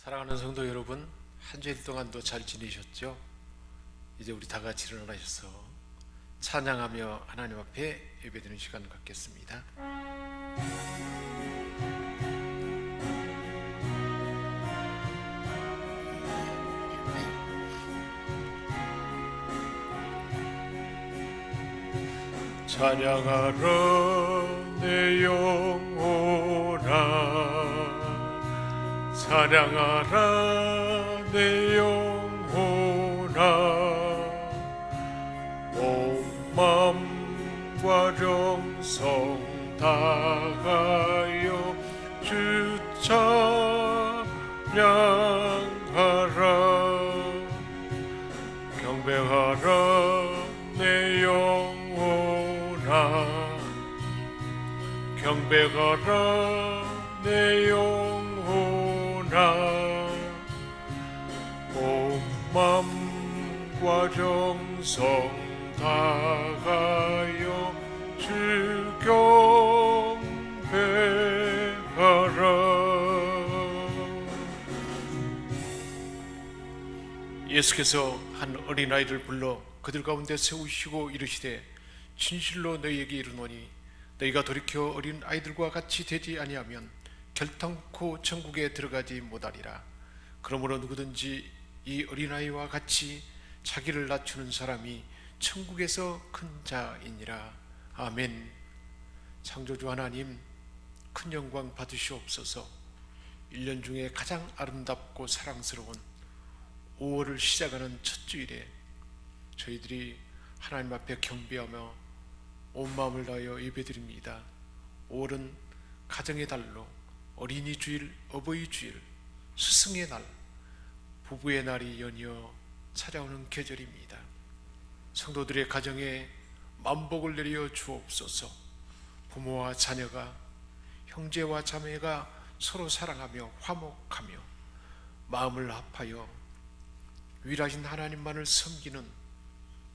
사랑하는 성도 여러분, 한 주일 동안도 잘 지내셨죠? 이제 우리 다 같이 일어나셔서 찬양하며 하나님 앞에 예배드리는 시간 갖겠습니다. 찬양하라 내 영혼아, 찬양하라 내 영혼아, 온 마음과 정성 다하여 주 찬양하라. 경배하라 내 영혼아, 경배하라 내 영혼아, 온 마음과 정성 다하여 주 경배하라. 예수께서 한 어린아이를 불러 그들 가운데 세우시고 이르시되, 진실로 너희에게 이르노니 너희가 돌이켜 어린 아이들과 같이 되지 아니하면 결탄코 천국에 들어가지 못하리라. 그러므로 누구든지 이 어린아이와 같이 자기를 낮추는 사람이 천국에서 큰 자이니라. 아멘. 창조주 하나님, 큰 영광 받으시옵소서. 1년 중에 가장 아름답고 사랑스러운 5월을 시작하는 첫 주일에 저희들이 하나님 앞에 경배하며 온 마음을 다하여 예배드립니다. 5월은 가정의 달로 어린이 주일, 어버이 주일, 스승의 날, 부부의 날이 연이어 찾아오는 계절입니다. 성도들의 가정에 만복을 내려 주옵소서. 부모와 자녀가, 형제와 자매가 서로 사랑하며 화목하며 마음을 합하여 위일하신 하나님만을 섬기는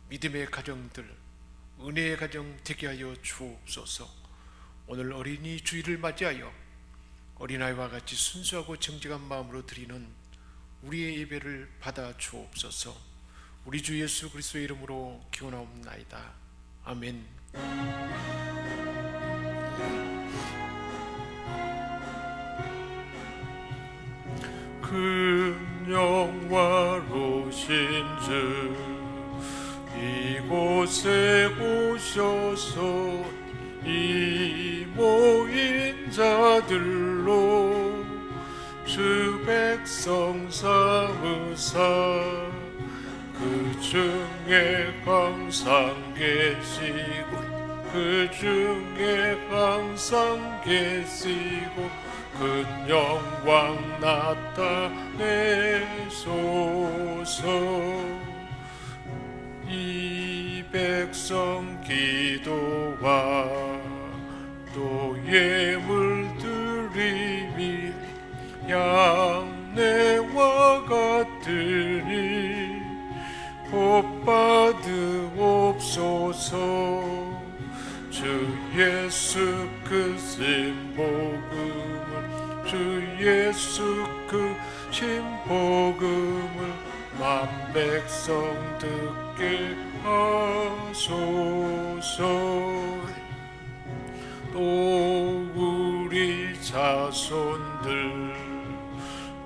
믿음의 가정들, 은혜의 가정 되게 하여 주옵소서. 오늘 어린이 주일을 맞이하여 어린아이와 같이 순수하고 정직한 마음으로 드리는 우리의 예배를 받아 주옵소서. 우리 주 예수 그리스도의 이름으로 기원하옵나이다. 아멘. 큰 영화로신 주 이곳에 오셔서 이 모인 자들로 주 백성 삼으사 그 중에 항상 계시고 그 중에 항상 계시고 그 영광 나타내소서. 이 백성 기도와 또 예물 드림이 양내와 같으니 곧 받으옵소서. 주 예수 그 신복음을, 주 예수 그 신복음을 만 백성 듣게 하소서. 또 우리 자손들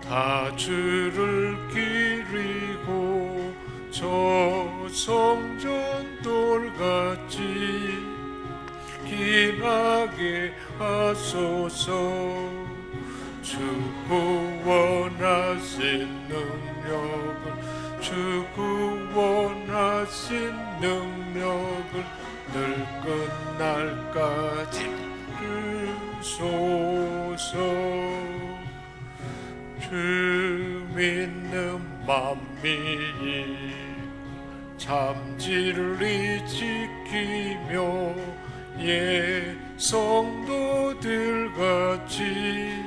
다 주를 기리고 저 성전 돌같이 기나게 하소서. 주 구원하신 능력을, 주 구원하신 능력을 늘 끝날까지 주소서. 주 믿는 만민이 참 진리 지키며 예 성도들 같이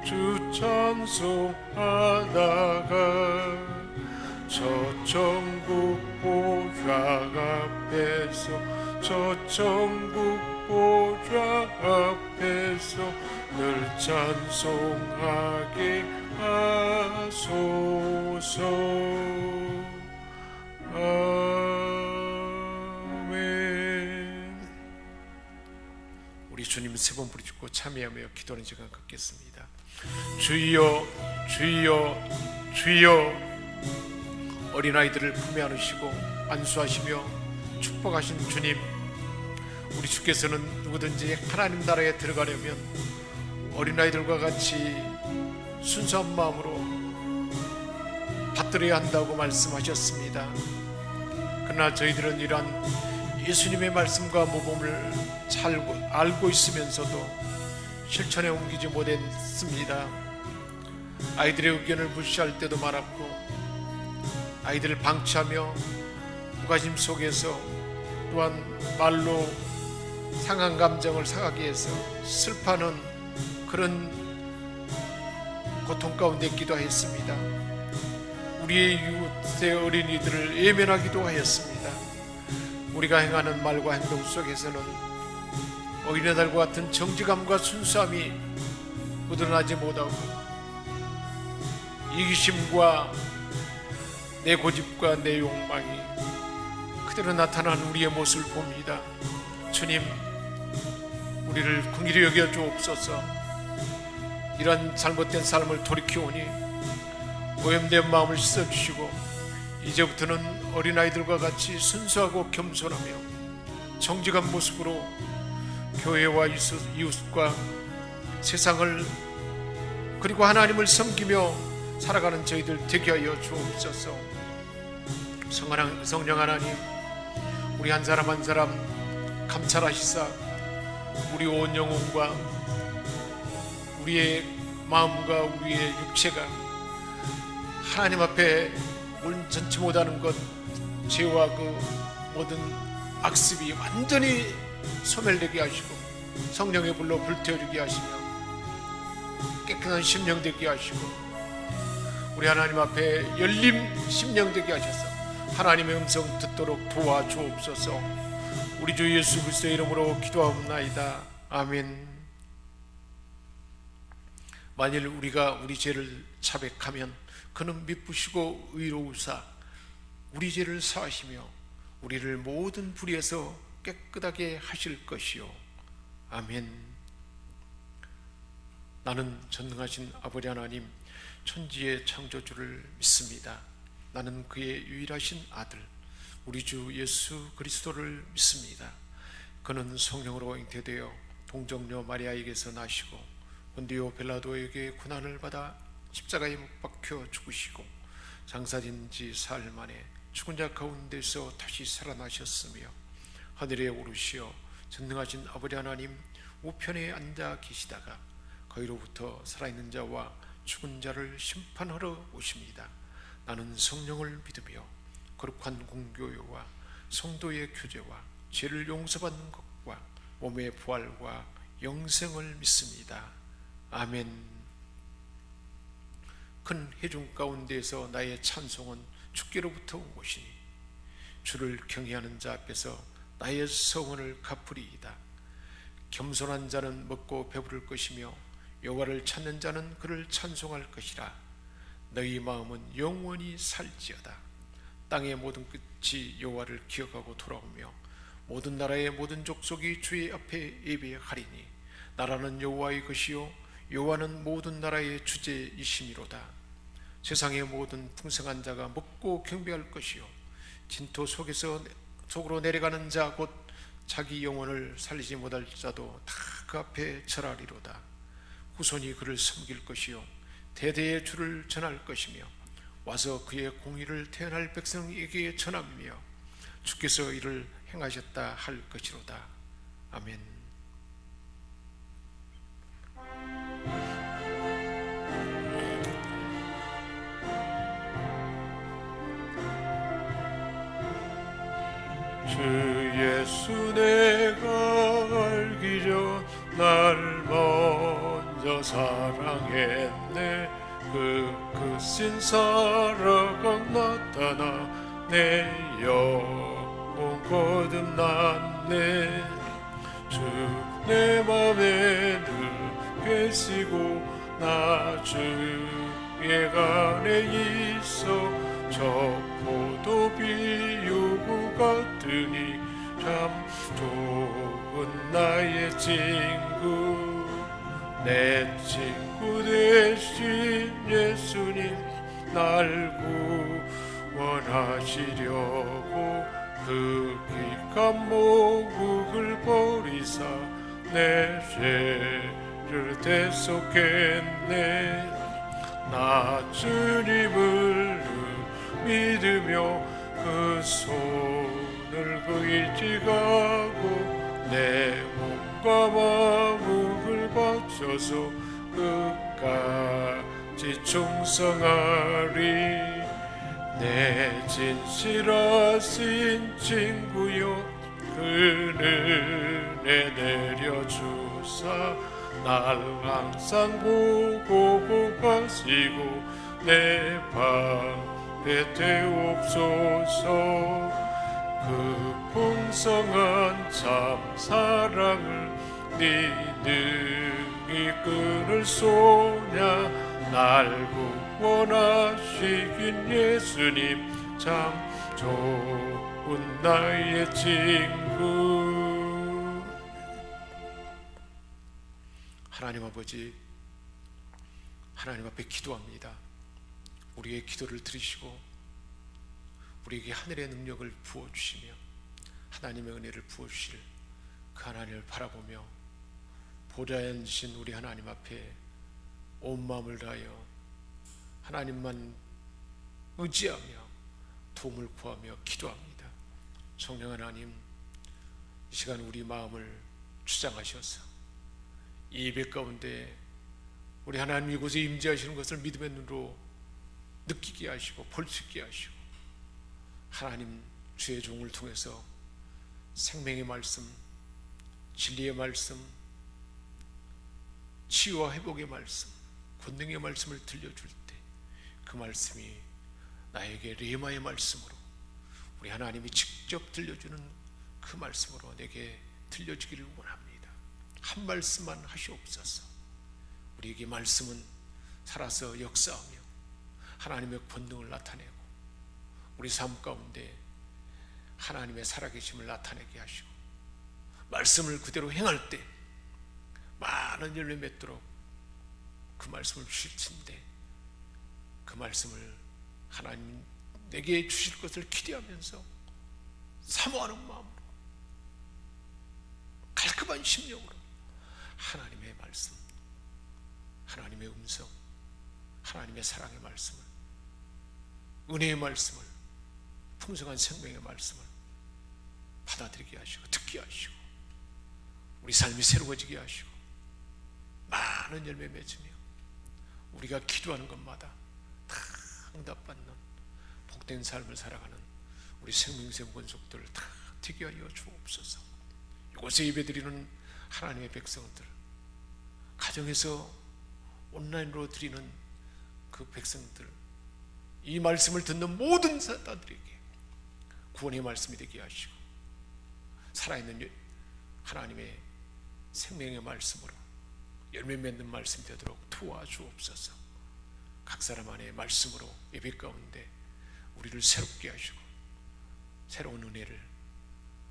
주 찬송하다가 저 천국 보좌 앞에서 저 저 천국 보좌 앞에서 늘 찬송하게 하소서. 아멘. 우리 주님 세 번 부르짖고 참여하며 기도하는 시간 갖겠습니다. 주여 주여 주여. 어린아이들을 품에 안으시고 안수하시며 축복하신 주님, 우리 주께서는 누구든지 하나님 나라에 들어가려면 어린아이들과 같이 순수한 마음으로 받들어야 한다고 말씀하셨습니다. 그러나 저희들은 이러한 예수님의 말씀과 모범을 잘 알고 있으면서도 실천에 옮기지 못했습니다. 아이들의 의견을 무시할 때도 많았고, 아이들을 방치하며 무관심 속에서 또한 말로 상한 감정을 상하게 해서 슬퍼하는 그런 고통 가운데 기도하였습니다. 우리의 이웃의 어린이들을 외면하기도 하였습니다. 우리가 행하는 말과 행동 속에서는 어린애들과 같은 정직함과 순수함이 묻어나지 못하고 이기심과 내 고집과 내 욕망이 그대로 나타난 우리의 모습을 봅니다. 주님, 우리를 긍휼히 여겨 주옵소서. 이런 잘못된 삶을 돌이켜오니 오염된 마음을 씻어주시고 이제부터는 어린아이들과 같이 순수하고 겸손하며 정직한 모습으로 교회와 이웃과 세상을 그리고 하나님을 섬기며 살아가는 저희들 되게 하여 주옵소서. 성령 하나님, 우리 한 사람 한 사람 감찰하시사 우리 온 영혼과 우리의 마음과 우리의 육체가 하나님 앞에 온전치 못하는 것, 죄와 그 모든 악습이 완전히 소멸되게 하시고 성령의 불로 불태우게 하시며 깨끗한 심령 되게 하시고 우리 하나님 앞에 열린 심령 되게 하셔서 하나님의 음성 듣도록 도와주옵소서. 우리 주 예수 그리스도의 이름으로 기도하옵나이다. 아멘. 만일 우리가 우리 죄를 자백하면 그는 미쁘시고 의로우사 우리 죄를 사하시며 우리를 모든 불의에서 깨끗하게 하실 것이요. 아멘. 나는 전능하신 아버지 하나님 천지의 창조주를 믿습니다. 나는 그의 유일하신 아들 우리 주 예수 그리스도를 믿습니다. 그는 성령으로 잉태되어 동정녀 마리아에게서 나시고 본디오 빌라도에게 고난을 받아 십자가에 못 박혀 죽으시고 장사된 지 사흘 만에 죽은 자 가운데서 다시 살아나셨으며 하늘에 오르시어 전능하신 아버지 하나님 우편에 앉아 계시다가 거기로부터 살아있는 자와 죽은 자를 심판하러 오십니다. 나는 성령을 믿으며 거룩한 공교회와 성도의 교제와 죄를 용서받는 것과 몸의 부활과 영생을 믿습니다. 아멘. 큰 회중 가운데에서 나의 찬송은 주께로부터 온 것이니 주를 경외하는 자 앞에서 나의 성원을 갚으리이다. 겸손한 자는 먹고 배부를 것이며 여호와를 찾는 자는 그를 찬송할 것이라. 너희 마음은 영원히 살지어다. 땅의 모든 끝이 여호와를 기억하고 돌아오며 모든 나라의 모든 족속이 주의 앞에 예배하리니 나라는 여호와의 것이요 여호와는 모든 나라의 주제이시니로다. 세상의 모든 풍성한 자가 먹고 경배할 것이요 진토 속으로 내려가는 자 곧 자기 영혼을 살리지 못할 자도 다 그 앞에 절하리로다. 후손이 그를 섬길 것이요 대대의 주를 전할 것이며 와서 그의 공의를 태어날 백성에게 전하며 주께서 이를 행하셨다 할 것이로다. 아멘. 주 예수 내가 알기 전 날 먼저 사랑했네. 그 크신 사랑가 나타나 내 영혼 거듭난 좋겠네. 주 내 맘에 늘 계시고 나 주의 안에 있어 저 포도 비유구 같으니 참 좋은 나의 친구. 내 친구 되신 예수님 날 구원하시려고 그 귀한 목을 버리사 내 죄를 대속했네. 나 주님을 믿으며 그 손을 의지하고 내 몸과 마음을 바쳐서 끝까지 충성하리. 내 진실하신 친구여 그 은혜 내려주사 날 항상 보호하시고 내 방패 되옵소서. 그 풍성한 참 사랑을 네 능히 끊을 소냐. 날 구원하시긴 예수님 참 좋은 나의 친구. 하나님 아버지, 하나님 앞에 기도합니다. 우리의 기도를 들으시고 우리에게 하늘의 능력을 부어주시며 하나님의 은혜를 부어주실 그 하나님을 바라보며 보좌에 앉으신 우리 하나님 앞에 온 마음을 다하여 하나님만 의지하며 도움을 구하며 기도합니다. 성령 하나님, 이 시간 우리 마음을 주장하셔서 이 예배 가운데 우리 하나님 이곳에 임재하시는 것을 믿음의 눈으로 느끼게 하시고 볼 수 있게 하시고 하나님 주의 종을 통해서 생명의 말씀, 진리의 말씀, 치유와 회복의 말씀, 권능의 말씀을 들려줄 때 그 말씀이 나에게 레마의 말씀으로 우리 하나님이 직접 들려주는 그 말씀으로 내게 들려주기를 원합니다. 한 말씀만 하시옵소서. 우리에게 말씀은 살아서 역사하며 하나님의 권능을 나타내고 우리 삶 가운데 하나님의 살아계심을 나타내게 하시고 말씀을 그대로 행할 때 많은 열매 맺도록 그 말씀을 주실 텐데 그 말씀을 하나님 내게 주실 것을 기대하면서 사모하는 마음으로 깔끔한 심령으로 하나님의 말씀, 하나님의 음성, 하나님의 사랑의 말씀을, 은혜의 말씀을, 풍성한 생명의 말씀을 받아들이게 하시고 듣게 하시고 우리 삶이 새로워지게 하시고 많은 열매 맺으며 우리가 기도하는 것마다 다 응답받는 복된 삶을 살아가는 우리 생명샘 권속들을 다 되게 하여 주옵소서. 이곳에 예배드리는 하나님의 백성들, 가정에서 온라인으로 드리는 그 백성들, 이 말씀을 듣는 모든 사람들에게 구원의 말씀이 되게 하시고 살아있는 하나님의 생명의 말씀으로 열매 맺는 말씀이 되도록 도와주옵소서. 각 사람 안에 말씀으로 예배 가운데 우리를 새롭게 하시고 새로운 은혜를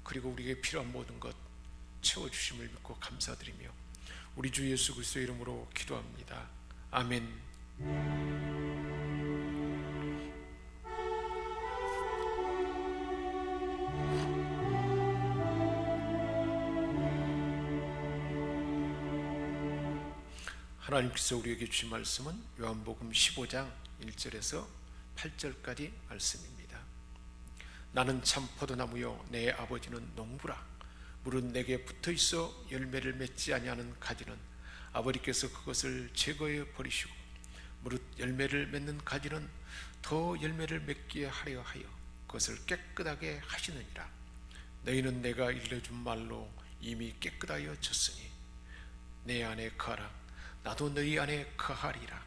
그리고 우리에게 필요한 모든 것 채워주심을 믿고 감사드리며 우리 주 예수 그리스도의 이름으로 기도합니다. 아멘. 하나님께서 우리에게 주신 말씀은 요한복음 15장 1절에서 8절까지 말씀입니다. 나는 참 포도나무요 내 아버지는 농부라. 물은 내게 붙어있어 열매를 맺지 아니하는 가지는 아버지께서 그것을 제거해 버리시고 무릇 열매를 맺는 가지는 더 열매를 맺게 하려 하여 그것을 깨끗하게 하시느니라. 너희는 내가 일러준 말로 이미 깨끗하여 졌으니 내 안에 거하라. 나도 너희 안에 거하리라.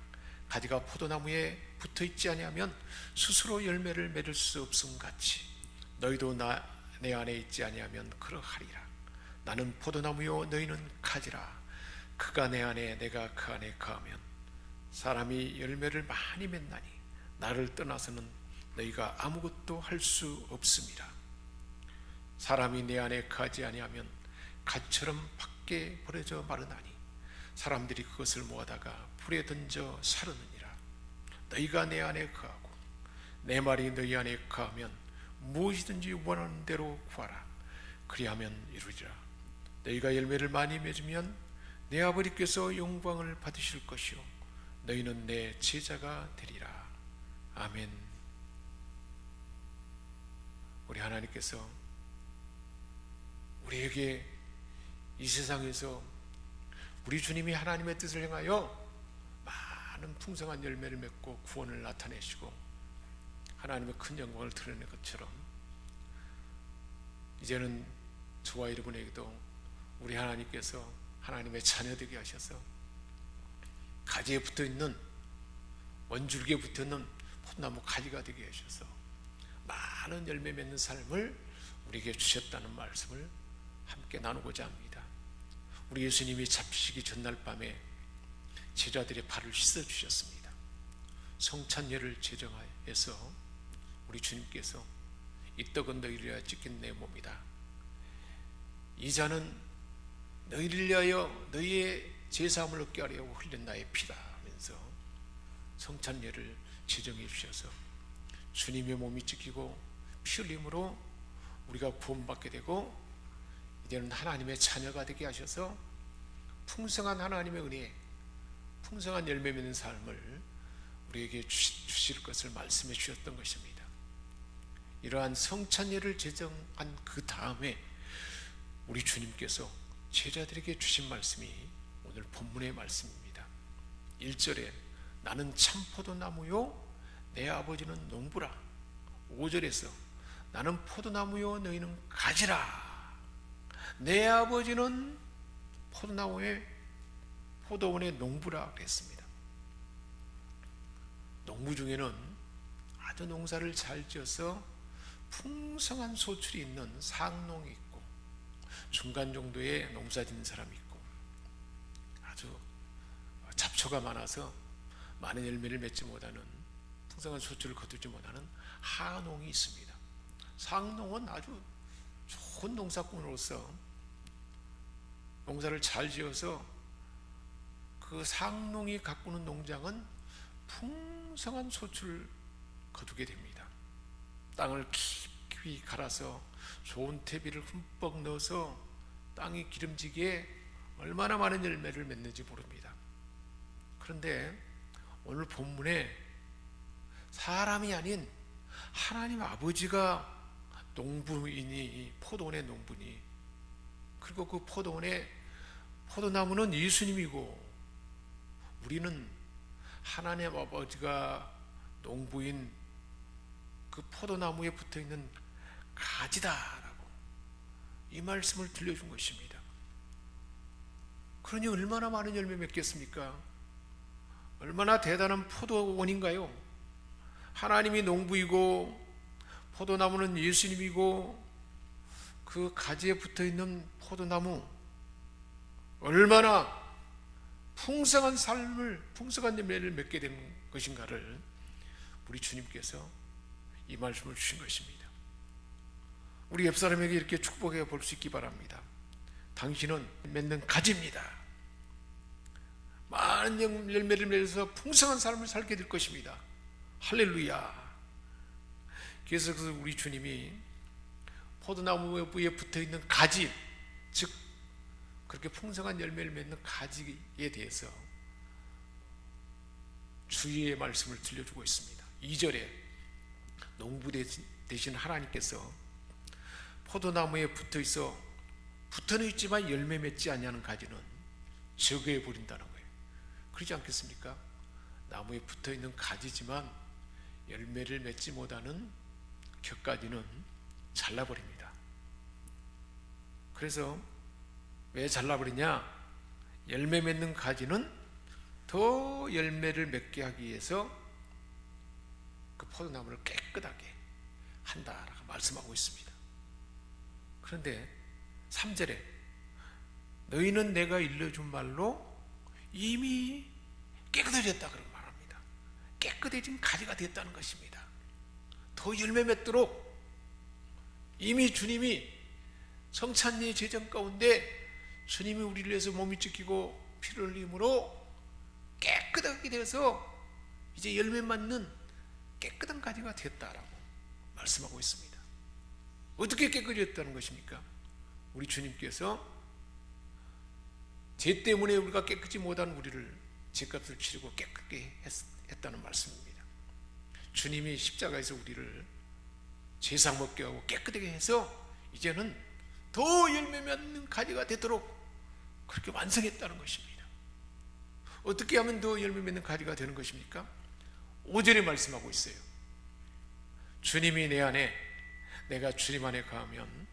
가지가 포도나무에 붙어있지 아니하면 스스로 열매를 맺을 수 없음 같이 너희도 내 안에 있지 아니하면 그러하리라. 나는 포도나무요 너희는 가지라. 그가 내 안에 내가 그 안에 거하면 사람이 열매를 많이 맺나니 나를 떠나서는 너희가 아무것도 할 수 없음이라. 사람이 내 안에 거하지 아니하면 갓처럼 밖에 버려져 마르나니 사람들이 그것을 모아다가 불에 던져 사르느니라. 너희가 내 안에 거하고 내 말이 너희 안에 거하면 무엇이든지 원하는 대로 구하라. 그리하면 이루리라. 너희가 열매를 많이 맺으면 내 아버지께서 영광을 받으실 것이요 너희는 내 제자가 되리라. 아멘. 우리 하나님께서 우리에게 이 세상에서 우리 주님이 하나님의 뜻을 행하여 많은 풍성한 열매를 맺고 구원을 나타내시고 하나님의 큰 영광을 드러낸 것처럼 이제는 저와 여러분에게도 우리 하나님께서 하나님의 자녀되게 하셔서 가지에 붙어있는 원줄기에 붙어있는 포도나무 가지가 되게 하셔서 많은 열매 맺는 삶을 우리에게 주셨다는 말씀을 함께 나누고자 합니다. 우리 예수님이 잡히시기 전날 밤에 제자들의 발을 씻어주셨습니다. 성찬례를 제정하여서 우리 주님께서 이 떡은 너희를 위하여 찢긴 내 몸이다. 이 잔은 너희를 위하여 너희의 제사함을 얻게 하려고 흘린 나의 피다 하면서 성찬례를 제정해 주셔서 주님의 몸이 찢기고 피 흘림으로 우리가 구원받게 되고 이제는 하나님의 자녀가 되게 하셔서 풍성한 하나님의 은혜, 풍성한 열매 맺는 삶을 우리에게 주실 것을 말씀해 주셨던 것입니다. 이러한 성찬례를 제정한 그 다음에 우리 주님께서 제자들에게 주신 말씀이 오늘 본문의 말씀입니다. 1절에 나는 참포도나무요 내 아버지는 농부라. 5절에서 나는 포도나무요 너희는 가지라. 내 아버지는 포도원의 농부라 그랬습니다. 농부 중에는 아주 농사를 잘 지어서 풍성한 소출이 있는 상농이 있고 중간 정도의 농사 짓는 사람이 있고 아주 잡초가 많아서 많은 열매를 맺지 못하는 풍성한 소출을 거두지 못하는 하농이 있습니다. 상농은 아주 좋은 농사꾼으로서 농사를 잘 지어서 그 상농이 가꾸는 농장은 풍성한 소출을 거두게 됩니다. 땅을 깊이 갈아서 좋은 퇴비를 흠뻑 넣어서 땅이 기름지게 얼마나 많은 열매를 맺는지 모릅니다. 그런데 오늘 본문에 사람이 아닌 하나님 아버지가 농부이니 포도원의 농부니 그리고 그 포도원의 포도나무는 예수님이고 우리는 하나님 아버지가 농부인 그 포도나무에 붙어있는 가지다라고 이 말씀을 들려준 것입니다. 그러니 얼마나 많은 열매 맺겠습니까? 얼마나 대단한 포도원인가요? 하나님이 농부이고 포도나무는 예수님이고 그 가지에 붙어있는 포도나무 얼마나 풍성한 삶을 풍성한 열매를 맺게 된 것인가를 우리 주님께서 이 말씀을 주신 것입니다. 우리 옆사람에게 이렇게 축복해 볼 수 있기 바랍니다. 당신은 맺는 가지입니다. 많은 열매를 맺어서 풍성한 삶을 살게 될 것입니다. 할렐루야. 그래서 우리 주님이 포도나무에 붙어있는 가지, 즉 그렇게 풍성한 열매를 맺는 가지에 대해서 주의의 말씀을 들려주고 있습니다. 2절에 농부 되신 하나님께서 포도나무에 붙어는 있지만 열매 맺지 않냐는 가지는 제거해 버린다는 거예요. 그렇지 않겠습니까? 나무에 붙어있는 가지지만 열매를 맺지 못하는 곁가지는 잘라버립니다. 그래서 왜 잘라버리냐? 열매 맺는 가지는 더 열매를 맺게 하기 위해서 그 포도나무를 깨끗하게 한다라고 말씀하고 있습니다. 그런데 3절에 너희는 내가 일러준 말로 이미 깨끗해졌다 그런 말합니다. 깨끗해진 가지가 됐다는 것입니다. 더 열매 맺도록 이미 주님이 성찬리 제정 가운데 주님이 우리를 위해서 몸이 찢기고 피를 흘림으로 깨끗하게 되어서 이제 열매 맺는 깨끗한 가지가 됐다라고 말씀하고 있습니다. 어떻게 깨끗해졌다는 것입니까? 우리 주님께서 죄 때문에 우리가 깨끗이 못한 우리를 죄값을 치르고 깨끗게 했다는 말씀입니다. 주님이 십자가에서 우리를 죄상 먹게 하고 깨끗하게 해서 이제는 더 열매 맺는 가지가 되도록 그렇게 완성했다는 것입니다. 어떻게 하면 더 열매 맺는 가지가 되는 것입니까? 5절에 말씀하고 있어요. 주님이 내 안에 내가 주님 안에 거하면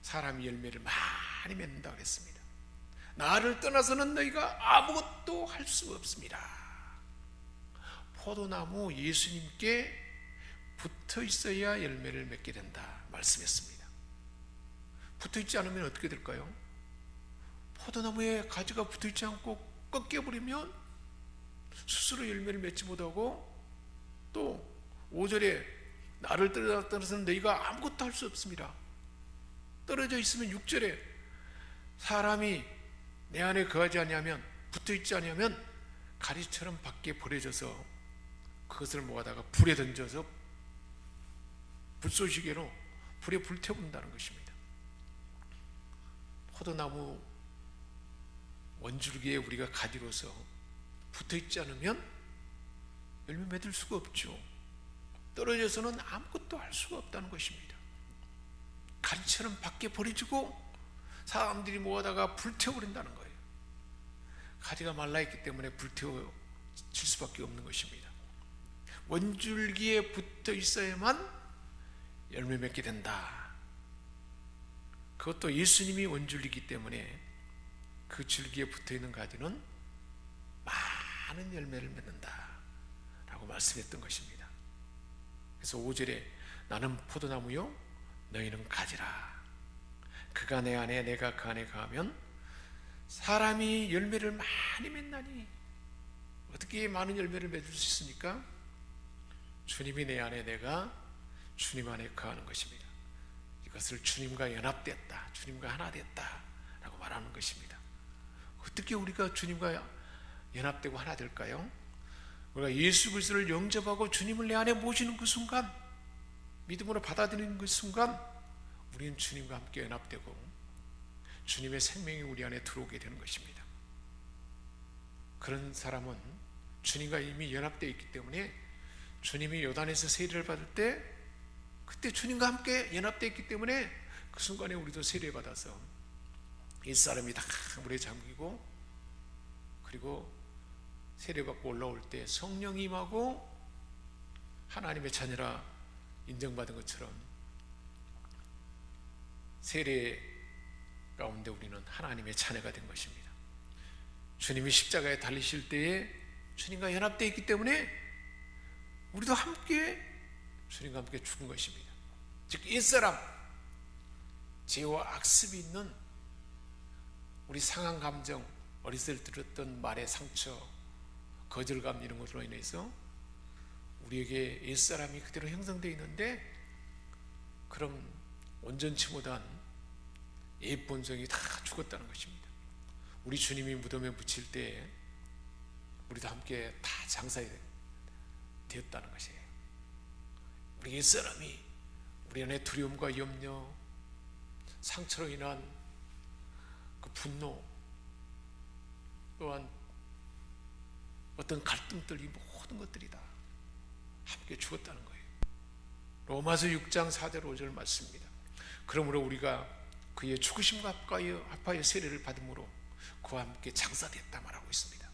사람이 열매를 많이 맺는다 그랬습니다. 나를 떠나서는 너희가 아무것도 할 수 없습니다. 포도나무 예수님께 붙어 있어야 열매를 맺게 된다 말씀했습니다. 붙어 있지 않으면 어떻게 될까요? 포도나무에 가지가 붙어 있지 않고 꺾여버리면 스스로 열매를 맺지 못하고, 또 5절에 나를 떠나서는 너희가 아무것도 할 수 없습니다. 떨어져 있으면 6절에 사람이 내 안에 거하지 아니하면, 붙어 있지 아니하면 가지처럼 밖에 버려져서 그것을 모아다가 불에 던져서 불쏘시개로 불에 불태운다는 것입니다. 포도나무 원줄기에 우리가 가지로서 붙어 있지 않으면 열매 맺을 수가 없죠. 떨어져서는 아무것도 할 수가 없다는 것입니다. 가지처럼 밖에 버려지고 사람들이 모아다가 불태워버린다는 거예요. 가지가 말라있기 때문에 불태워질 수밖에 없는 것입니다. 원줄기에 붙어 있어야만 열매 맺게 된다. 그것도 예수님이 원줄기이기 때문에 그 줄기에 붙어있는 가지는 많은 열매를 맺는다 라고 말씀했던 것입니다. 그래서 5절에 나는 포도나무요 너희는 가지라. 그가 내 안에 내가 그 안에 거하면 사람이 열매를 많이 맺나니. 어떻게 많은 열매를 맺을 수 있습니까? 주님이 내 안에 내가 주님 안에 거하는 것입니다. 이것을 주님과 연합됐다, 주님과 하나 됐다 라고 말하는 것입니다. 어떻게 우리가 주님과 연합되고 하나 될까요? 우리가 예수 그리스도를 영접하고 주님을 내 안에 모시는 그 순간, 믿음으로 받아들이는 그 순간 우리는 주님과 함께 연합되고 주님의 생명이 우리 안에 들어오게 되는 것입니다. 그런 사람은 주님과 이미 연합되어 있기 때문에 주님이 요단에서 세례를 받을 때 그때 주님과 함께 연합되어 있기 때문에 그 순간에 우리도 세례 받아서 옛사람이 다 물에 잠기고, 그리고 세례받고 올라올 때 성령이 임하고 하나님의 자녀라 인정받은 것처럼 세례 가운데 우리는 하나님의 자녀가 된 것입니다. 주님이 십자가에 달리실 때에 주님과 연합되어 있기 때문에 우리도 함께 주님과 함께 죽은 것입니다. 즉 옛사람, 죄와 악습이 있는 우리 상한 감정, 어렸을 때 들었던 말의 상처, 거절감 이런 것으로 인해서 우리에게 옛사람이 그대로 형성되어 있는데, 그럼 온전치 못한 옛 본성이 다 죽었다는 것입니다. 우리 주님이 무덤에 묻힐 때 우리도 함께 다 장사되었다는 것이에요. 우리 옛사람이 우리 안에 두려움과 염려, 상처로 인한 그 분노, 또한 어떤 갈등들, 이 모든 것들이 다 함께 죽었다는 거예요. 로마서 6장 4절 5절 말씀입니다. 그러므로 우리가 그의 죽으심과 합하여 세례를 받음으로 그와 함께 장사됐다 말하고 있습니다.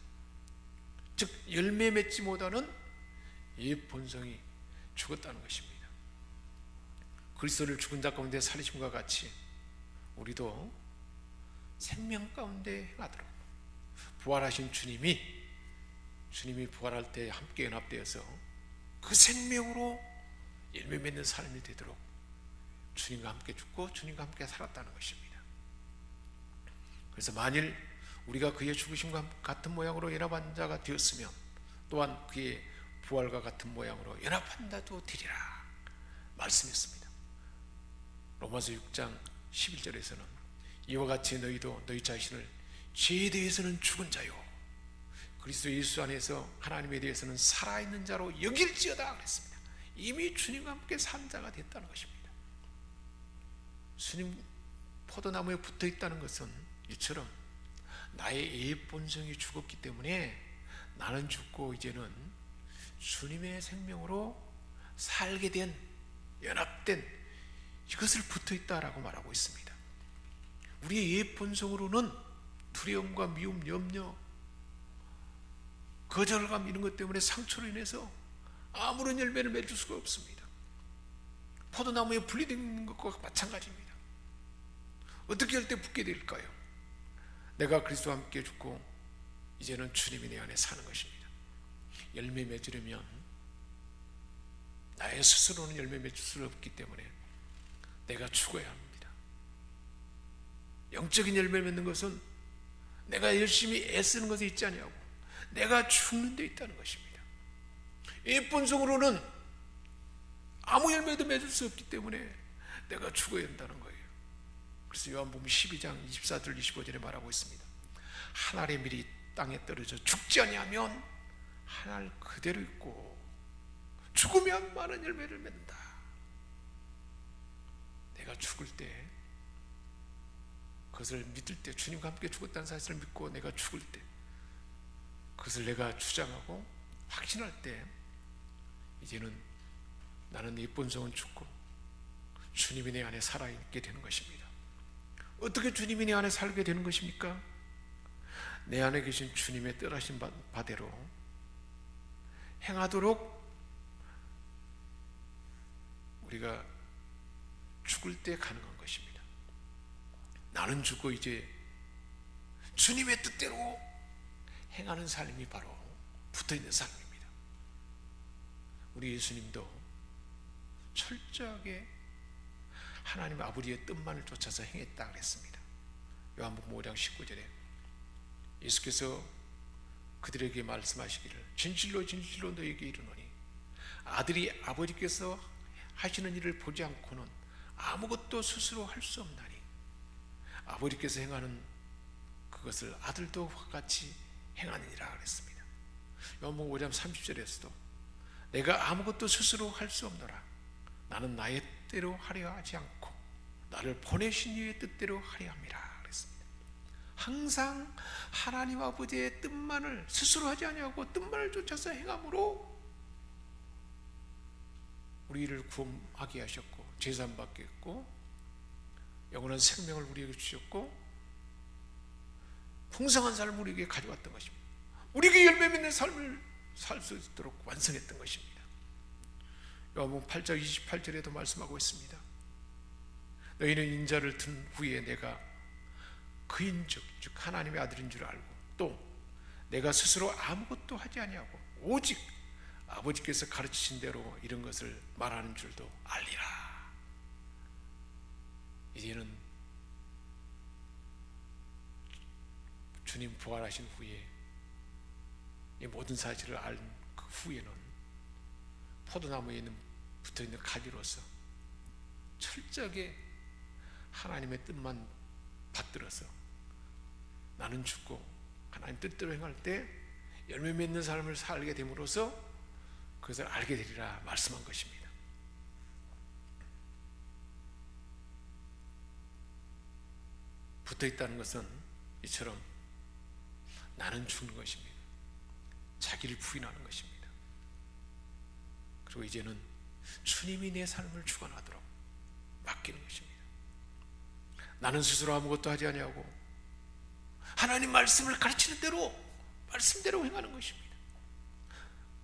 즉 열매 맺지 못하는 옛 본성이 죽었다는 것입니다. 그리스도를 죽은 자 가운데 살리심과 같이 우리도 생명 가운데 행하도록 부활하신 주님이 부활할 때 함께 연합되어서 그 생명으로 열매 맺는 삶이 되도록 주님과 함께 죽고 주님과 함께 살았다는 것입니다. 그래서 만일 우리가 그의 죽으심과 같은 모양으로 연합한 자가 되었으면 또한 그의 부활과 같은 모양으로 연합한 자도 되리라 말씀했습니다. 로마서 6장 11절에서는 이와 같이 너희도 너희 자신을 죄에 대해서는 죽은 자요 그리스도 예수 안에서 하나님에 대해서는 살아있는 자로 여길지어다 그랬습니다. 이미 주님과 함께 산 자가 됐다는 것입니다. 주님 포도나무에 붙어 있다는 것은 이처럼 나의 옛 본성이 죽었기 때문에 나는 죽고 이제는 주님의 생명으로 살게 된 연합된 이것을 붙어 있다라고 말하고 있습니다. 우리의 옛 본성으로는 두려움과 미움, 염려, 거절감 이런 것 때문에 상처로 인해서 아무런 열매를 맺을 수가 없습니다. 포도나무에 분리된 것과 마찬가지입니다. 어떻게 할 때 붙게 될까요? 내가 그리스도와 함께 죽고 이제는 주님이 내 안에 사는 것입니다. 열매 맺으려면 나의 스스로는 열매 맺을 수 없기 때문에 내가 죽어야 합니다. 영적인 열매 맺는 것은 내가 열심히 애쓰는 것에 있지 아니하고 내가 죽는 데 있다는 것입니다. 이 본성으로는 아무 열매도 맺을 수 없기 때문에 내가 죽어야 한다는 거예요. 그래서 요한복음 12장 24절 25절에 말하고 있습니다. 한 알의 밀이 땅에 떨어져 죽지 아니하면 한 알 그대로 있고 죽으면 많은 열매를 맺는다. 내가 죽을 때 그것을 믿을 때 주님과 함께 죽었다는 사실을 믿고 내가 죽을 때 그것을 내가 주장하고 확신할 때 이제는 나는 이 본성은 죽고 주님이 내 안에 살아있게 되는 것입니다. 어떻게 주님이 내 안에 살게 되는 것입니까? 내 안에 계신 주님의 뜻하신 바대로 행하도록 우리가 죽을 때 가능한 것입니다. 나는 죽고 이제 주님의 뜻대로 행하는 삶이 바로 붙어있는 삶입니다. 우리 예수님도 철저하게 하나님 아버지의 뜻만을 쫓아서 행했다 그랬습니다. 요한복음 5장 19절에 예수께서 그들에게 말씀하시기를 진실로 진실로 너희에게 이르노니 아들이 아버지께서 하시는 일을 보지 않고는 아무것도 스스로 할 수 없나니 아버지께서 행하는 그것을 아들도 같이 행하느니라 그랬습니다. 요한복음 5장 30절에서도 내가 아무것도 스스로 할 수 없노라 나는 나의 뜻대로 하려 하지 않고 나를 보내신 이의 뜻대로 하려 함이라 그랬습니다. 항상 하나님 아버지의 뜻만을 스스로 하지 아니하고 뜻만을 쫓아서 행함으로 우리를 구원하게 하셨고 제사함 받게 했고 영원한 생명을 우리에게 주셨고 풍성한 삶을 우리에게 가져왔던 것입니다. 우리에게 열매 맺는 삶을 살 수 있도록 완성했던 것입니다. 요한복음 8장 28절에도 말씀하고 있습니다. 너희는 인자를 든 후에 내가 그인즉 즉 하나님의 아들인 줄 알고 또 내가 스스로 아무것도 하지 아니하고 오직 아버지께서 가르치신 대로 이런 것을 말하는 줄도 알리라. 이제는 주님 부활하신 후에 이 모든 사실을 알 그 후에는 포도나무에 붙어있는 가지로서 철저하게 하나님의 뜻만 받들어서 나는 죽고 하나님 뜻대로 행할 때 열매 맺는 삶을 살게 됨으로써 그것을 알게 되리라 말씀한 것입니다. 붙어있다는 것은 이처럼 나는 죽는 것입니다. 자기를 부인하는 것입니다. 그리고 이제는 주님이 내 삶을 주관하도록 맡기는 것입니다. 나는 스스로 아무것도 하지 아니하고 하나님 말씀을 가르치는 대로 말씀대로 행하는 것입니다.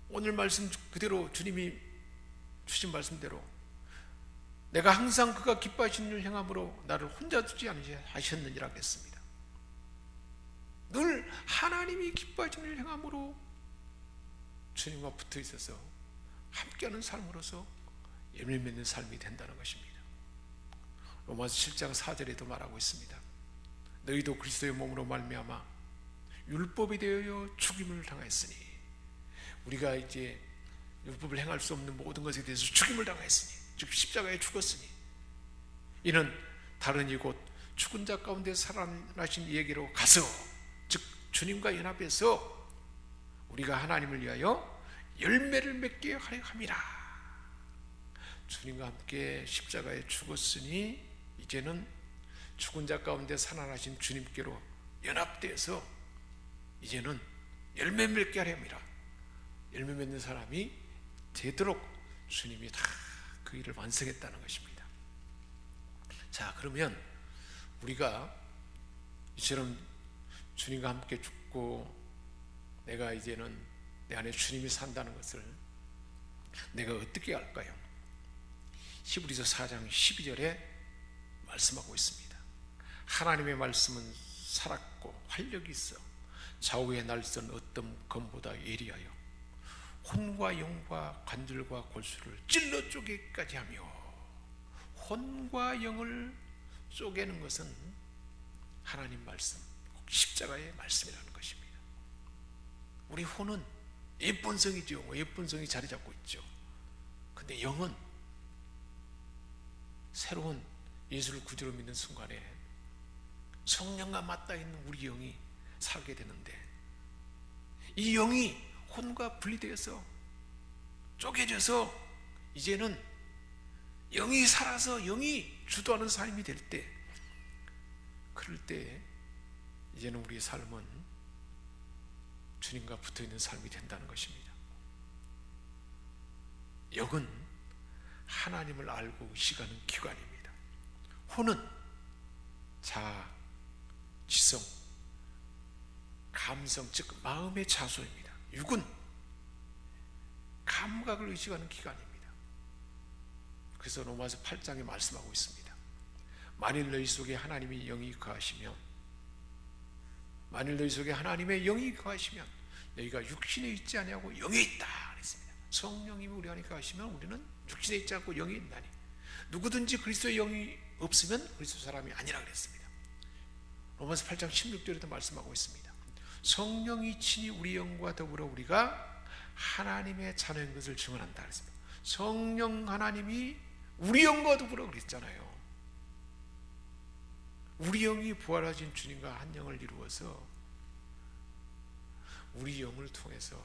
오늘 말씀 그대로 주님이 주신 말씀대로 내가 항상 그가 기뻐하시는 일을 행함으로 나를 혼자 두지 않으셨느니라 그랬습니다. 늘 하나님이 기뻐하시는 일을 행함으로 주님과 붙어 있어서 함께하는 삶으로서 열매 맺는 삶이 된다는 것입니다. 로마서 7장 4절에도 말하고 있습니다. 너희도 그리스도의 몸으로 말미암아 율법이 되어 죽임을 당했으니, 우리가 이제 율법을 행할 수 없는 모든 것에 대해서 죽임을 당했으니, 즉 십자가에 죽었으니, 이는 다른 이곳 죽은 자 가운데 살아나신 이에게로 가서, 즉 주님과 연합해서 우리가 하나님을 위하여 열매를 맺게 하려 함이라. 주님과 함께 십자가에 죽었으니 이제는 죽은 자 가운데 살아나신 주님께로 연합되어서 이제는 열매 맺게 하려 함이라. 열매 맺는 사람이 되도록 주님이 다 그 일을 완성했다는 것입니다. 자, 그러면 우리가 이처럼 주님과 함께 죽고 내가 이제는 내 안에 주님이 산다는 것을 내가 어떻게 알까요? 히브리서 4장 12절에 말씀하고 있습니다. 하나님의 말씀은 살았고 활력이 있어 좌우의 날선 어떤 검보다 예리하여 혼과 영과 관절과 골수를 찔러 쪼개기까지 하며, 혼과 영을 쪼개는 것은 하나님 말씀, 십자가의 말씀이라는 것입니다. 우리 혼은 예쁜 성이죠. 예쁜 성이 자리 잡고 있죠. 근데 영은 새로운 예수를 구주로 믿는 순간에 성령과 맞닿아 있는 우리 영이 살게 되는데, 이 영이 혼과 분리되어서 쪼개져서 이제는 영이 살아서 영이 주도하는 삶이 될 때, 그럴 때 이제는 우리의 삶은 주님과 붙어있는 삶이 된다는 것입니다. 영은 하나님을 알고 의식하는 기관입니다. 혼은 자아, 지성, 감성, 즉 마음의 자소입니다. 육은 감각을 의식하는 기관입니다. 그래서 로마서 8장에 말씀하고 있습니다. 만일 너희 속에 하나님의 영이 거하시면, 만일 너희 속에 하나님의 영이 거하시면 너희가 육신에 있지 아니하고 영에 있다 그랬습니다. 성령님이 우리 안에 거하시면 우리는 육신에 있지 않고 영에 있나니 누구든지 그리스도의 영이 없으면 그리스도 사람이 아니라 그랬습니다. 로마서 8장 16절에도 말씀하고 있습니다. 성령이 친히 우리 영과 더불어 우리가 하나님의 자녀인 것을 증언한다 그랬습니다. 성령 하나님이 우리 영과 더불어 그랬잖아요. 우리 영이 부활하신 주님과 한 영을 이루어서 우리 영을 통해서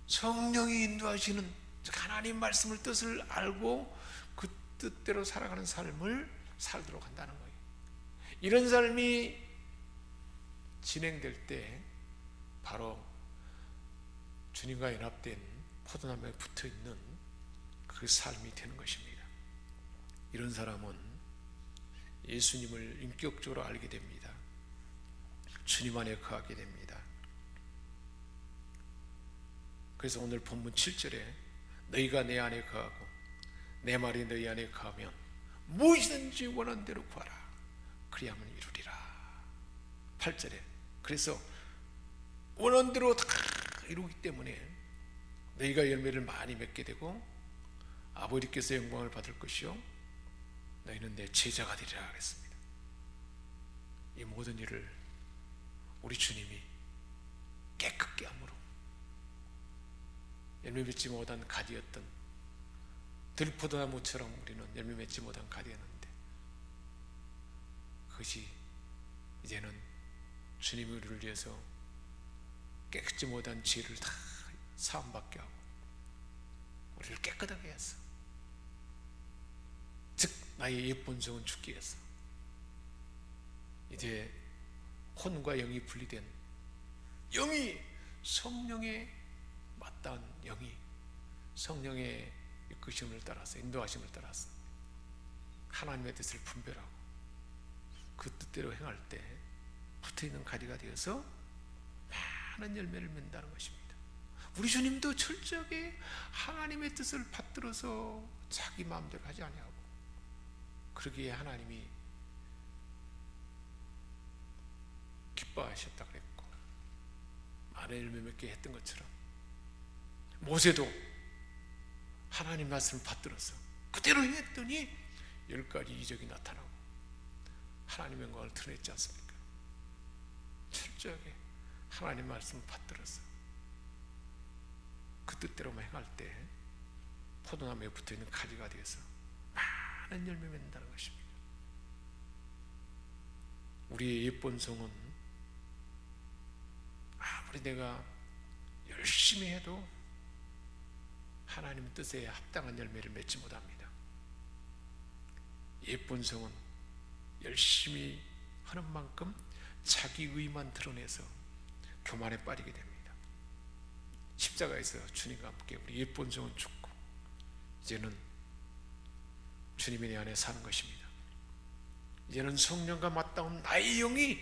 성령이 인도하시는, 즉 하나님 말씀을 뜻을 알고 그 뜻대로 살아가는 삶을 살도록 한다는 거예요. 이런 삶이 진행될 때 바로 주님과 연합된 포도나무에 붙어있는 그 삶이 되는 것입니다. 이런 사람은 예수님을 인격적으로 알게 됩니다. 주님 안에 거하게 됩니다. 그래서 오늘 본문 7절에 너희가 내 안에 거하고 내 말이 너희 안에 거하면 무엇이든지 원하는 대로 구하라 그리하면 이루리라. 8절에 그래서 원하는 대로 다 이루기 때문에 너희가 열매를 많이 맺게 되고 아버지께서 영광을 받을 것이요 너희는 내 제자가 되리라 그랬습니다. 이 모든 일을 우리 주님이 깨끗게 함으로 열매 맺지 못한 가지였던 들포도나무처럼 우리는 열매 맺지 못한 가지였는데, 그것이 이제는 주님이 우리를 위해서 깨끗지 못한 죄를 다 사함받게 하고 우리를 깨끗하게 해서, 즉 나의 옛 본성은 죽게 해서 이제 혼과 영이 분리된 영이, 성령의 맞닿은 영이 성령의 이끄심을 따라서, 인도하심을 따라서 하나님의 뜻을 분별하고 그 뜻대로 행할 때 붙어있는 가지가 되어서 많은 열매를 맺는다는 것입니다. 우리 주님도 철저하게 하나님의 뜻을 받들어서 자기 마음대로 하지 아니하고, 그러기에 하나님이 기뻐하셨다 그랬고 많은 열매 맺게 했던 것처럼 모세도 하나님 말씀을 받들어서 그대로 했더니 10가지 이적이 나타나고 하나님의 영광을 드러냈지 않습니까? 철저하게 하나님 말씀을 받들어서 그 뜻대로만 행할 때 포도나무에 붙어있는 가지가 되어서 많은 열매 맺는다는 것입니다. 우리의 예쁜 성은 아무리 내가 열심히 해도 하나님 뜻에 합당한 열매를 맺지 못합니다. 예쁜 성은 열심히 하는 만큼 자기 의만 드러내서 교만에 빠지게 됩니다. 십자가에서 주님과 함께 우리 예쁜 성은 죽고 이제는 주님이 내 안에 사는 것입니다. 이제는 성령과 맞닿은 나의 영이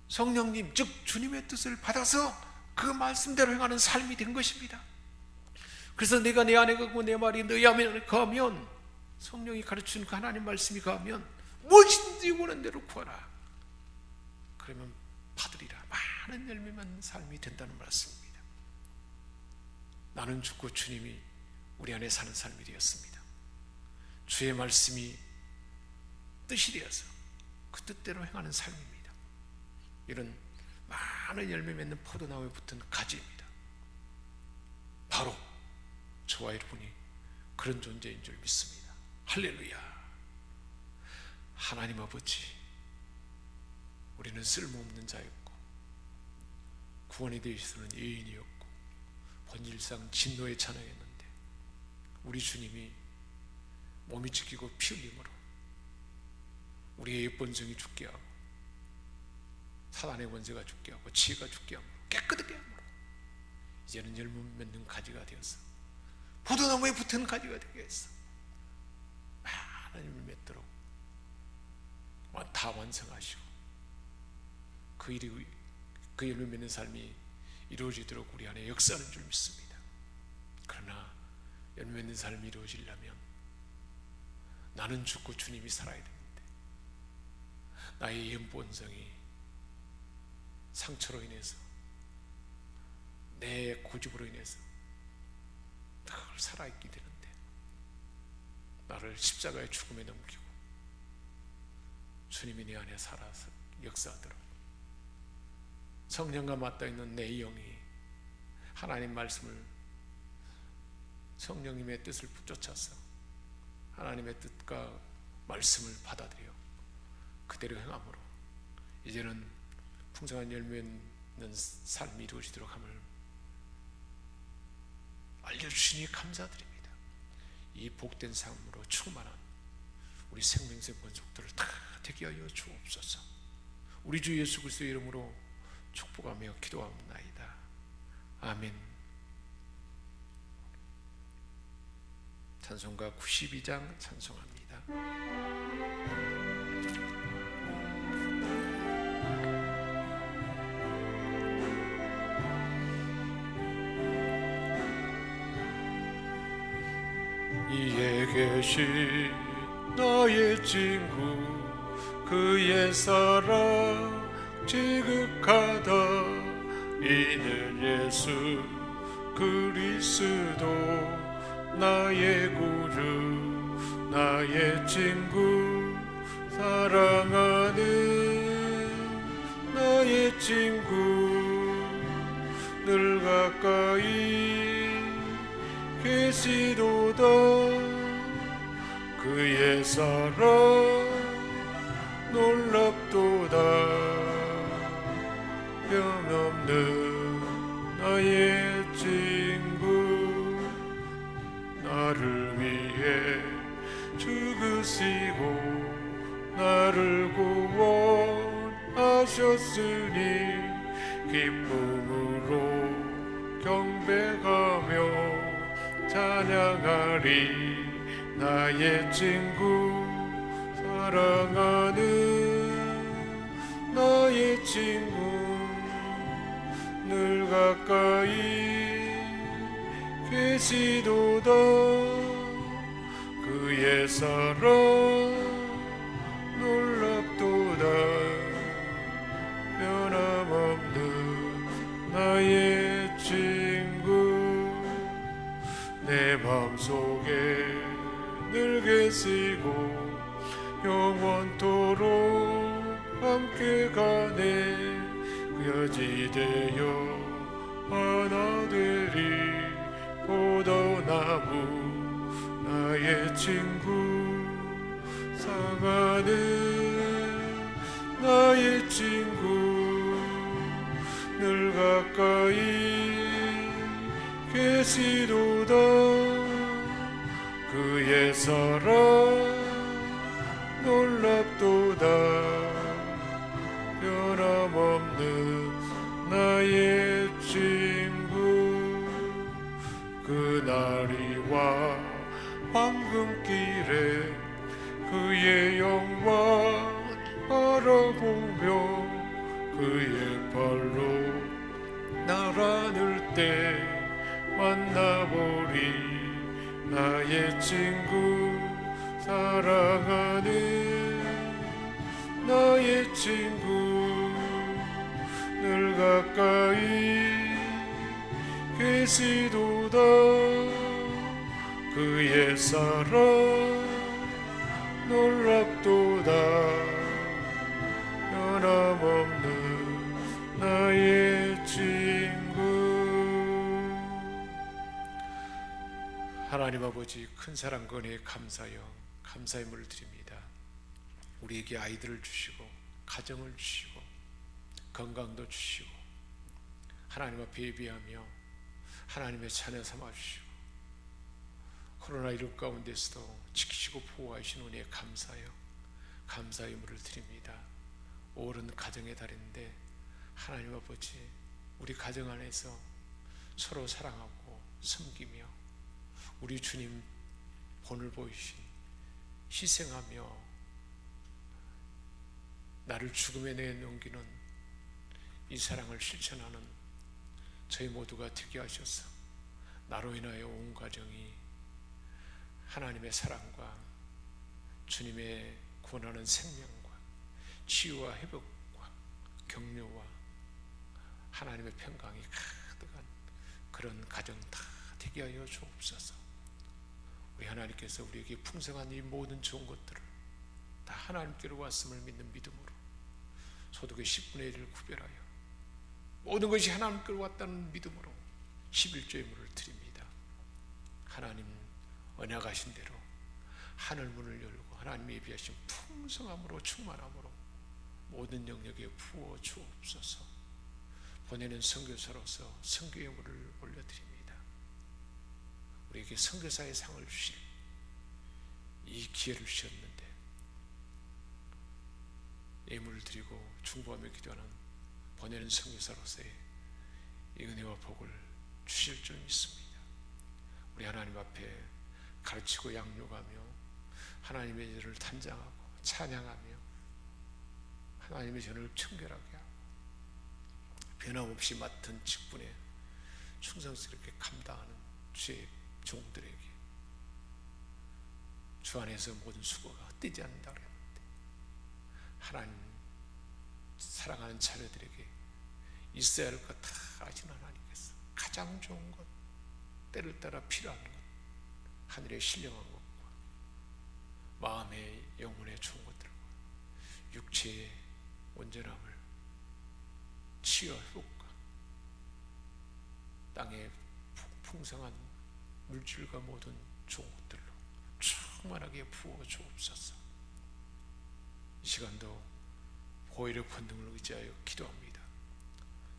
성령님 즉 주님의 뜻을 받아서 그 말씀대로 행하는 삶이 된 것입니다. 그래서 내가 내 안에 가고 내 말이 너희 안에 거하면 성령이 가르치는 그 하나님 말씀이 거하면 무엇이든지 원하는 대로 구하라. 그러면 받으리라. 많은 열매 맺는 삶이 된다는 말씀입니다. 나는 죽고 주님이 우리 안에 사는 삶이 되었습니다. 주의 말씀이 뜻이 되어서 그 뜻대로 행하는 삶입니다. 이런 많은 열매 맺는 포도나무에 붙은 가지입니다. 바로 저와 여러분이 그런 존재인 줄 믿습니다. 할렐루야. 하나님 아버지, 우리는 쓸모없는 자였고 구원에 대해서는 예인이었고 본질상 진노의 자녀였는데 우리 주님이 몸이 찢기고 피 흘림으로 우리의 예쁜 성이 죽게 하고 사단의 권세가 죽게 하고 지혜가 죽게 함으로 깨끗하게 함으로 이제는 열매 맺는 가지가 되어서 포도나무에 붙은 가지가 되게 했어. 많은 열매 맺도록 다 완성하시고 그 열매 맺는 삶이 이루어지도록 우리 안에 역사하는 줄 믿습니다. 그러나 열매 맺는 삶이 이루어지려면 나는 죽고 주님이 살아야 되는데 나의 옛본성이 상처로 인해서 내 고집으로 인해서 늘 살아있게 되는데 나를 십자가의 죽음에 넘기고 주님이 내 안에 살아서 역사하도록 성령과 맞닿아있는 내 영이 하나님 말씀을 성령님의 뜻을 쫓아서 하나님의 뜻과 말씀을 받아들여 그대로 행함으로 이제는 풍성한 열매 있는 삶이 이루어지도록 함을 알려주시니 감사드립니다. 이 복된 삶으로 충만한 우리 생명샘 권속들을 다 되게 하여 주옵소서. 우리 주 예수 그리스도의 이름으로 축복하며 기도합나이다. 아멘. 찬송가 92장 찬송합니다. 이에 계신 나의 친구 그의 사랑 지극하다. 이는 예수 그리스도 나의 구주 나의 친구 사랑하는 나의 친구 늘 가까이 계시도다. 그의 사랑 놀랍도다. 변없는 나의 친구 나를 위해 죽으시고 나를 구원하셨으니 기쁨으로 경배하며 찬양하리. 나의 친구 사랑하는 나의 친구 늘 가까이 계시도다. 그의 사랑 놀랍도다. 변함없는 나의 친구 내 맘속에 늘 계시고 함께 가네 여지되어 하나 되리 포도나무 나의 친구 사랑하는 나의 친구 늘 가까이 계시도다 그의 사랑 놀랍도다 변함없는 나의 친구 그날이와 황금길에 그의 영광 바라보며 그의 발로 날아들 때 만나보리 나의 친구 사랑하는 나의 친구 늘 가까이 계시도다 그의 사랑 놀랍도다 변함없는 나의 친구. 하나님 아버지 큰 사랑 권에 감사여 감사의 물을 드립니다. 우리에게 아이들을 주시고 가정을 주시고 건강도 주시고 하나님 앞에 예비하며 하나님의 자녀 삼아주시고 코로나19 가운데서도 지키시고 보호하신 은혜에 감사하여 감사의 물을 드립니다. 5월은 가정의 달인데 하나님 아버지 우리 가정 안에서 서로 사랑하고 섬기며 우리 주님 본을 보이신 희생하며 나를 죽음에 내놓기는 이 사랑을 실천하는 저희 모두가 되게 하셔서 나로 인하여 온 가정이 하나님의 사랑과 주님의 구원하는 생명과 치유와 회복과 격려와 하나님의 평강이 가득한 그런 가정 다 되게 하여 주옵소서. 우리 하나님께서 우리에게 풍성한 이 모든 좋은 것들을 다 하나님께로 왔음을 믿는 믿음으로 소득의 10분의 1을 구별하여 모든 것이 하나님께로 왔다는 믿음으로 11조의 물을 드립니다. 하나님 언약하신 대로 하늘 문을 열고 하나님이 예비하신 풍성함으로 충만함으로 모든 영역에 부어 주옵소서. 보내는 선교사로서 선교의 물을 올려드립니다. 우리에게 선교사의 상을 주실 이 기회를 주셨는데 예물을 드리고 중보하며 기도하는 보내는 선교사로서의 이 은혜와 복을 주실 줄 믿습니다. 우리 하나님 앞에 가르치고 양육하며 하나님의 일을 단장하고 찬양하며 하나님의 전을 청결하게 하고 변함없이 맡은 직분에 충성스럽게 감당하는 주의 종들에게 주 안에서 모든 수고가 헛되지 않는다 그랬는데 하나님 사랑하는 자녀들에게 있어야 할 것 다 아시는 하나님께서 가장 좋은 것 때를 따라 필요한 것 하늘의 신령한 것과 마음의 영혼의 좋은 것들과 육체의 온전함을 치유와 회복과 땅의 풍성한 물질과 모든 좋은 것들로 충만하게 부어 주옵소서. 이 시간도 보혈의 권능을 의지하여 기도합니다.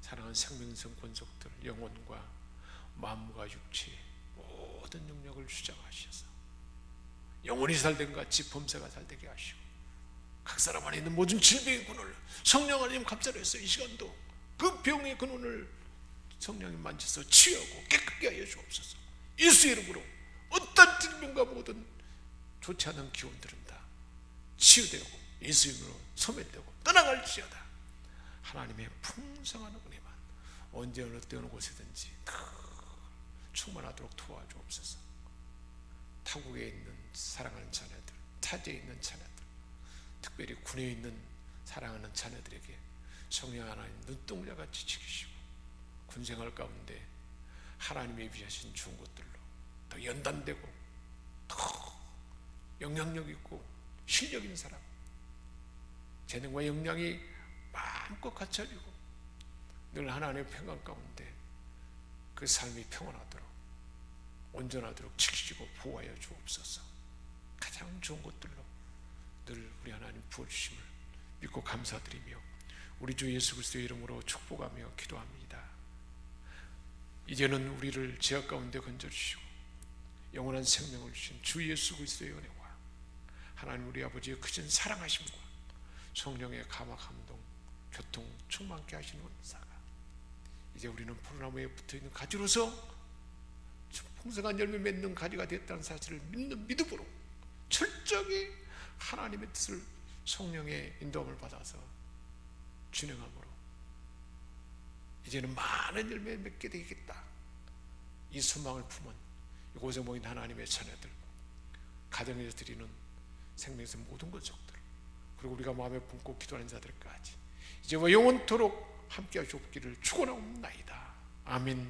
사랑하는 생명성 권속들 영혼과 마음과 육체의 모든 능력을 주장하셔서 영혼이 살된 같이 범사가 살되게 하시고 각 사람 안에 있는 모든 질병의 근원을 성령 하나님 감사해서 이 시간도 그 병의 근원을 성령이 만져서 치유하고 깨끗게 하여 주옵소서. 예수의 이름으로 어떤 질병과 모든 좋지 않은 기운들은 다 치유되고 예수의 이름으로 소멸되고 떠나갈지어다. 하나님의 풍성한 은혜만 언제 어느 때 어느 곳에든지 충만하도록 도와주옵소서. 타국에 있는 사랑하는 자녀들, 타지에 있는 자녀들, 특별히 군에 있는 사랑하는 자녀들에게 성령 하나님 눈동자같이 지키시고 군생활 가운데 하나님이 비하신 좋은 것들로 더 연단되고 더 영향력 있고 실력 있는 사람, 재능과 역량이 마음껏 갖춰지고 늘 하나님의 평강 가운데 그 삶이 평안하도록 온전하도록 지키시고 보호하여 주옵소서. 가장 좋은 것들로 늘 우리 하나님 부어주심을 믿고 감사드리며 우리 주 예수 그리스도의 이름으로 축복하며 기도합니다. 이제는 우리를 죄악 가운데 건져주시고 영원한 생명을 주신 주 예수 그리스도의 은혜와 하나님 우리 아버지의 크신 사랑하심과 성령의 감화 감동 교통 충만케 하시는 은사가 이제 우리는 포도나무에 붙어있는 가지로서 풍성한 열매 맺는 가지가 됐다는 사실을 믿는 믿음으로 철저히 하나님의 뜻을 성령의 인도함을 받아서 준행함으로 이제는 많은 열매 맺게 되겠다. 이 소망을 품은 이곳에 모인 하나님의 자녀들, 가정에서 드리는 생명에서 모든 것들, 그리고 우리가 마음에 품고 기도하는 자들까지 이제와 영원토록 함께 하시옵기를 축원하옵나이다. 아멘.